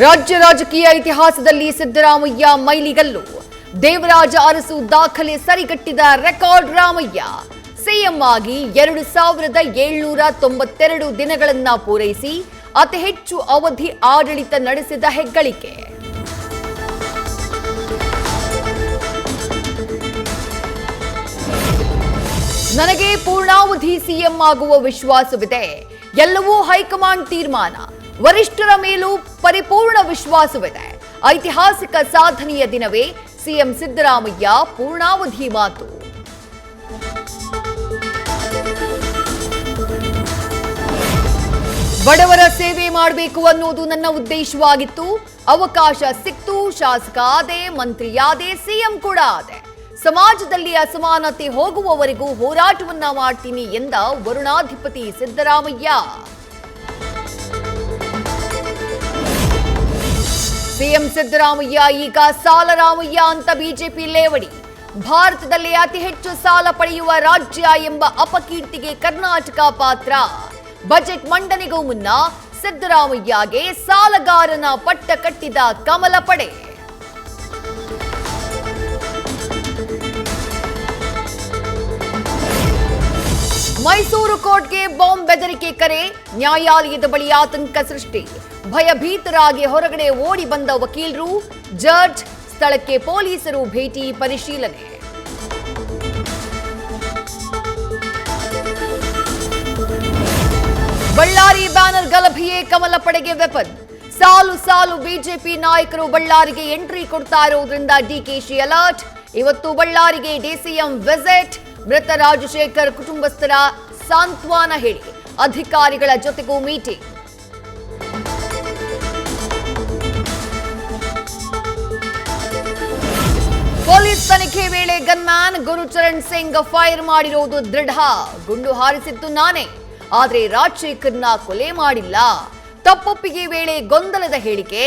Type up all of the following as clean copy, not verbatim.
ರಾಜ್ಯ ರಾಜಕೀಯ ಇತಿಹಾಸದಲ್ಲಿ ಸಿದ್ದರಾಮಯ್ಯ ಮೈಲಿಗಲ್ಲು. ದೇವರಾಜ ಅರಸು ದಾಖಲೆ ಸರಿಗಟ್ಟಿದ ರೆಕಾರ್ಡ್ ರಾಮಯ್ಯ. ಸಿಎಂ ಆಗಿ 2792 ದಿನಗಳನ್ನ ಪೂರೈಸಿ ಅತಿ ಹೆಚ್ಚು ಅವಧಿ ಆಡಳಿತ ನಡೆಸಿದ ಹೆಗ್ಗಳಿಕೆ. ನನಗೆ ಪೂರ್ಣಾವಧಿ ಸಿಎಂ ಆಗುವ ವಿಶ್ವಾಸವಿದೆ. ಎಲ್ಲವೂ ಹೈಕಮಾಂಡ್ ತೀರ್ಮಾನ. ವರಿಷ್ಠರ ಮೇಲೂ ಪರಿಪೂರ್ಣ ವಿಶ್ವಾಸವಿದೆ. ಐತಿಹಾಸಿಕ ಸಾಧನೆಯ ದಿನವೇ ಸಿಎಂ ಸಿದ್ದರಾಮಯ್ಯ ಪೂರ್ಣಾವಧಿ ಮಾತು. ಬಡವರ ಸೇವೆ ಮಾಡಬೇಕು ಅನ್ನೋದು ನನ್ನ ಉದ್ದೇಶವಾಗಿತ್ತು. ಅವಕಾಶ ಸಿಕ್ತು, ಶಾಸಕ ಆದೆ, ಮಂತ್ರಿಯಾದೆ, ಸಿಎಂ ಕೂಡ ಆದೆ. ಸಮಾಜದಲ್ಲಿ ಅಸಮಾನತೆ ಹೋಗುವವರೆಗೂ ಹೋರಾಟವನ್ನ ಮಾಡ್ತೀನಿ ಎಂದ ವರುಣಾಧಿಪತಿ ಸಿದ್ದರಾಮಯ್ಯ. ಸಿಎಂ ಸಿದ್ದರಾಮಯ್ಯ ಈಗ ಸಾಲರಾಮಯ್ಯ ಅಂತ ಬಿಜೆಪಿ ಲೇವಡಿ. ಭಾರತದಲ್ಲಿ ಅತಿ ಹೆಚ್ಚು ಸಾಲ ಪಡೆಯುವ ರಾಜ್ಯ ಎಂಬ ಅಪಕೀರ್ತಿಗೆ ಕರ್ನಾಟಕ ಪಾತ್ರ. ಬಜೆಟ್ ಮಂಡನೆಗೂ ಮುನ್ನ ಸಿದ್ದರಾಮಯ್ಯಗೆ ಸಾಲಗಾರನ ಪಟ್ಟ ಕಟ್ಟಿದ ಕಮಲ ಪಡೆ. ಮೈಸೂರು ಕೋರ್ಟ್ಗೆ ಬಾಂಬ್ ಬೆದರಿಕೆ ಕರೆ. ನ್ಯಾಯಾಲಯದ ಬಳಿ ಆತಂಕ ಸೃಷ್ಟಿ. ಭಯಭೀತರಾಗಿ ಹೊರಗಡೆ ಓಡಿ ಬಂದ ವಕೀಲರು, ಜಡ್ಜ್. ಸ್ಥಳಕ್ಕೆ ಪೊಲೀಸರು ಭೇಟಿ, ಪರಿಶೀಲನೆ. ಬಳ್ಳಾರಿ ಬ್ಯಾನರ್ ಗಲಭೆಯೇ ಕಮಲ ಪಡೆಗೆ ವೆಪನ್. ಸಾಲು ಸಾಲು ಬಿಜೆಪಿ ನಾಯಕರು ಬಳ್ಳಾರಿಗೆ ಎಂಟ್ರಿ ಕೊಡ್ತಾ ಇರೋದ್ರಿಂದ ಡಿಕೆಶಿ ಅಲರ್ಟ್. ಇವತ್ತು ಬಳ್ಳಾರಿಗೆ ಡಿಸಿಎಂ ವಿಸಿಟ್. ಮೃತ ರಾಜಶೇಖರ್ ಕುಟುಂಬಸ್ಥರ ಸಾಂತ್ವನ ಹೇಳಿ ಅಧಿಕಾರಿಗಳ ಜೊತೆಗೂ ಮೀಟಿಂಗ್. ಪೊಲೀಸ್ ತನಿಖೆ ವೇಳೆ ಗನ್ಮ್ಯಾನ್ ಗುರುಚರಣ್ ಸಿಂಗ್ ಫೈರ್ ಮಾಡಿರೋದು ದೃಢ. ಗುಂಡು ಹಾರಿಸಿದ್ದು ನಾನೇ, ಆದ್ರೆ ರಾಜಶೇಖರ್ನ ಕೊಲೆ ಮಾಡಿಲ್ಲ. ತಪ್ಪೊಪ್ಪಿಗೆ ವೇಳೆ ಗೊಂದಲದ ಹೇಳಿಕೆ.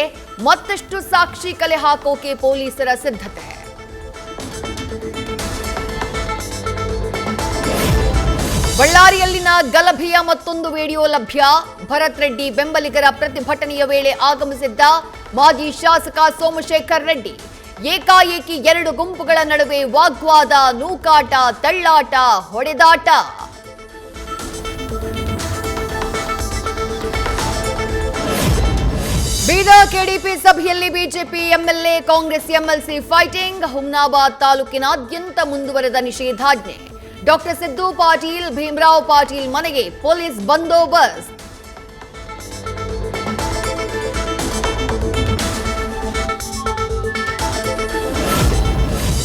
ಮತ್ತಷ್ಟು ಸಾಕ್ಷಿ ಕಲೆ ಹಾಕೋಕೆ ಪೊಲೀಸರ ಸಿದ್ಧತೆ. ಬಳ್ಳಾರಿಯಲ್ಲಿನ ಗಲಭೆಯ ಮತ್ತೊಂದು ವಿಡಿಯೋ ಲಭ್ಯ. ಭರತ್ ರೆಡ್ಡಿ ಬೆಂಬಲಿಗರ ಪ್ರತಿಭಟನೆಯ ವೇಳೆ ಆಗಮಿಸಿದ್ದ ಮಾಜಿ ಶಾಸಕ ಸೋಮಶೇಖರ್ ರೆಡ್ಡಿ. ಏಕಾಏಕಿ 2 ಗುಂಪುಗಳ ನಡುವೆ ವಾಗ್ವಾದ, ನೂಕಾಟ, ತಳ್ಳಾಟ, ಹೊಡೆದಾಟ. ಬೀದರ್ ಕೆಡಿಪಿ ಸಭೆಯಲ್ಲಿ BJP MLA, Congress MLC fighting. Humnabad ತಾಲೂಕಿನಾದ್ಯಂತ ಮುಂದುವರೆದ ನಿಷೇಧಾಜ್ಞೆ. ಡಾಕ್ಟರ್ ಸಿದ್ದು ಪಾಟೀಲ್, ಭೀಮರಾವ್ ಪಾಟೀಲ್ ಮನೆಗೆ ಪೊಲೀಸ್ ಬಂದೋಬಸ್ತ್.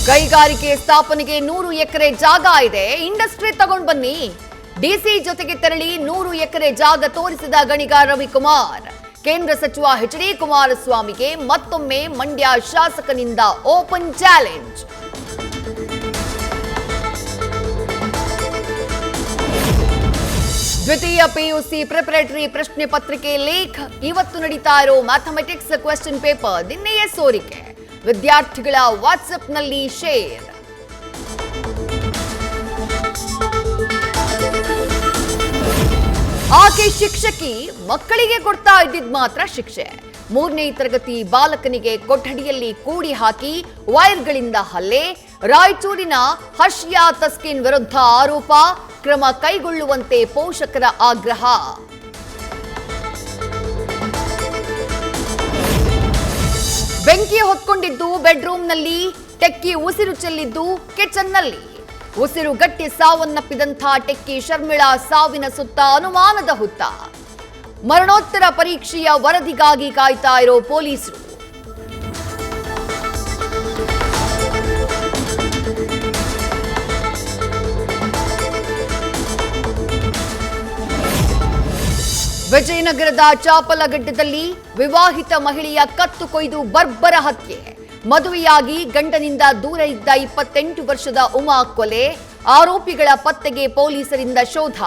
ಕೈಗಾರಿಕೆ ಸ್ಥಾಪನೆಗೆ 100 ಎಕರೆ ಜಾಗ ಇದೆ, ಇಂಡಸ್ಟ್ರಿ ತಗೊಂಡು ಬನ್ನಿ. ಡಿಸಿ ಜೊತೆಗೆ ತೆರಳಿ 100 ಎಕರೆ ಜಾಗ ತೋರಿಸಿದ ಗಣಿಗ ರವಿಕುಮಾರ್. ಕೇಂದ್ರ ಸಚಿವ ಎಚ್.ಡಿ. ಕುಮಾರಸ್ವಾಮಿಗೆ ಮತ್ತೊಮ್ಮೆ ಮಂಡ್ಯ ಶಾಸಕನಿಂದ ಓಪನ್ ಚಾಲೆಂಜ್. ದ್ವಿತೀಯ ಪಿಯುಸಿ ಪ್ರಿಪರೇಟರಿ ಪ್ರಶ್ನೆ ಪತ್ರಿಕೆ ಲೀಕ್. ಇವತ್ತು ನಡೀತಾ ಇರೋ ಮ್ಯಾಥಮೆಟಿಕ್ಸ್ ಕ್ವೆಶ್ಚನ್ ಪೇಪರ್ ನಿನ್ನೆಯೇ ಸೋರಿಕೆ. ವಿದ್ಯಾರ್ಥಿಗಳ ವಾಟ್ಸ್ಆಪ್ನಲ್ಲಿ ಶೇರ್. ಆಕೆ ಶಿಕ್ಷಕಿ, ಮಕ್ಕಳಿಗೆ ಕೊಡ್ತಾ ಇದ್ದಿದ್ ಮಾತ್ರ ಶಿಕ್ಷೆ. 3ನೇ ತರಗತಿ ಬಾಲಕನಿಗೆ ಕೊಠಡಿಯಲ್ಲಿ ಕೂಡಿ ಹಾಕಿ ವೈರ್ಗಳಿಂದ ಹಲ್ಲೆ. ರಾಯಚೂರಿನ ಹರ್ಷಿಯಾ ತಸ್ಕಿನ್ ವಿರುದ್ಧ ಆರೋಪ. ಕ್ರಮ ಕೈಗೊಳ್ಳುವಂತೆ ಪೋಷಕರ ಆಗ್ರಹ. ಬೆಂಕಿ ಹೊತ್ಕೊಂಡಿದ್ದು ಬೆಡ್ರೂಮ್ನಲ್ಲಿ, ಟೆಕ್ಕಿ ಉಸಿರು ಚೆಲ್ಲಿದ್ದು ಕಿಚನ್ನಲ್ಲಿ. ಉಸಿರುಗಟ್ಟಿ ಸಾವನ್ನಪ್ಪಿದಂಥ ಟೆಕ್ಕಿ ಶರ್ಮಿಳಾ ಸಾವಿನ ಸುತ್ತ ಅನುಮಾನದ ಹುತ್ತ. ಮರಣೋತ್ತರ ಪರೀಕ್ಷೆಯ ವರದಿಗಾಗಿ ಕಾಯ್ತಾ ಇರೋ ಪೊಲೀಸರು. ವಿಜಯನಗರದ ಚಾಪಲಗಡ್ಡದಲ್ಲಿ ವಿವಾಹಿತ ಮಹಿಳೆಯ ಕತ್ತು ಕೊಯ್ದು ಬರ್ಬರ ಹತ್ಯೆ. ಮದುವೆಯಾಗಿ ಗಂಡನಿಂದ ದೂರ ಇದ್ದ 28 ವರ್ಷದ ಉಮಾ ಕೊಲೆ. ಆರೋಪಿಗಳ ಪತ್ತೆಗೆ ಪೊಲೀಸರಿಂದ ಶೋಧ.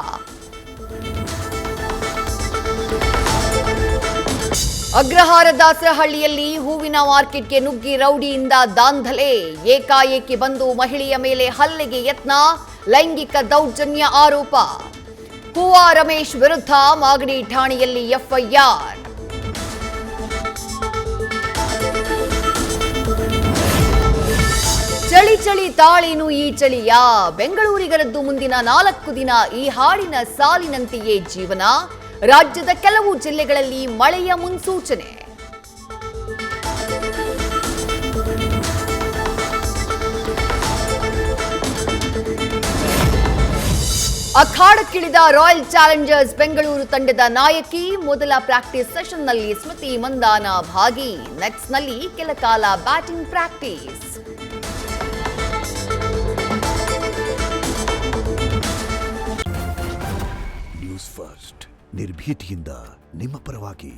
ಅಗ್ರಹಾರ ದಾಸರಹಳ್ಳಿಯಲ್ಲಿ ಹೂವಿನ ಮಾರ್ಕೆಟ್ಗೆ ನುಗ್ಗಿ ರೌಡಿಯಿಂದ ದಾಂಧಲೆ. ಏಕಾಏಕಿ ಬಂದು ಮಹಿಳೆಯ ಮೇಲೆ ಹಲ್ಲೆಗೆ ಯತ್ನ. ಲೈಂಗಿಕ ದೌರ್ಜನ್ಯ ಆರೋಪ. ಹೂವಾ ರಮೇಶ್ ವಿರುದ್ಧ ಮಾಗಡಿ ಠಾಣೆಯಲ್ಲಿ ಎಫ್ಐಆರ್. ಚಳಿ ತಾಳೇನು ಈ ಚಳಿಯ, ಬೆಂಗಳೂರಿಗರದ್ದು ಮುಂದಿನ 4 ದಿನ ಈ ಹಾಡಿನ ಸಾಲಿನಂತೆಯೇ ಜೀವನ. ರಾಜ್ಯದ ಕೆಲವು ಜಿಲ್ಲೆಗಳಲ್ಲಿ ಮಳೆಯ ಮುನ್ಸೂಚನೆ. ಅಖಾಡಕ್ಕಿಳಿದ ರಾಯಲ್ ಚಾಲೆಂಜರ್ಸ್ ಬೆಂಗಳೂರು ತಂಡದ ನಾಯಕಿ. ಮೊದಲ ಪ್ರಾಕ್ಟೀಸ್ ಸೆಷನ್ನಲ್ಲಿ ಸ್ಮೃತಿ ಮಂದಾನ ಭಾಗಿ. ನೆಟ್ಸ್ನಲ್ಲಿ ಕೆಲ ಕಾಲ ಬ್ಯಾಟಿಂಗ್ ಪ್ರಾಕ್ಟೀಸ್. ನ್ಯೂಸ್ ಫಸ್ಟ್ ನಿರ್ಭೀತಿಯಿಂದ ನಿಮ್ಮ ಪರವಾಗಿ.